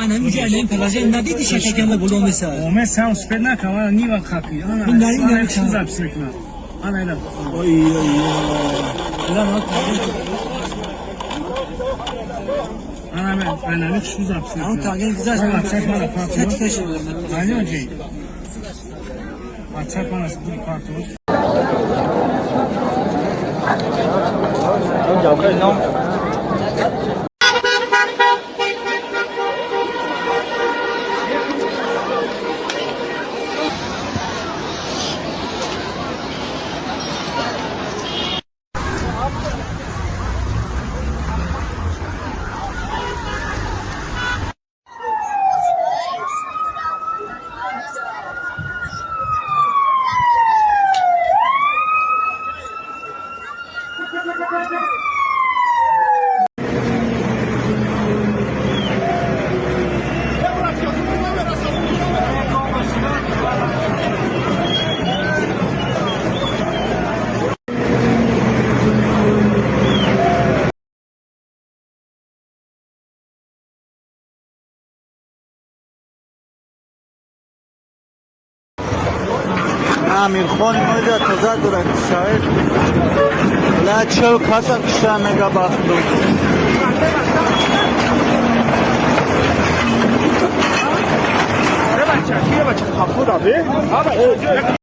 انا میگه الان پلاژ ندیدی شکم بلو مثال اومه ساو سپنا کما نیوا خاکی انا من نریم چیز زبسکنا انا اینا oy oy lan o انا نه چیز زبسکنا Ama tagin güzel Tamam, çek bana Tek kartını. taşıyorum. Aynı hocayı. WhatsApp bana bu kartını. امیر خان اینجا تازه دورت شاید لا چه کاسا کشتن مگا باختو بچه خفو دا به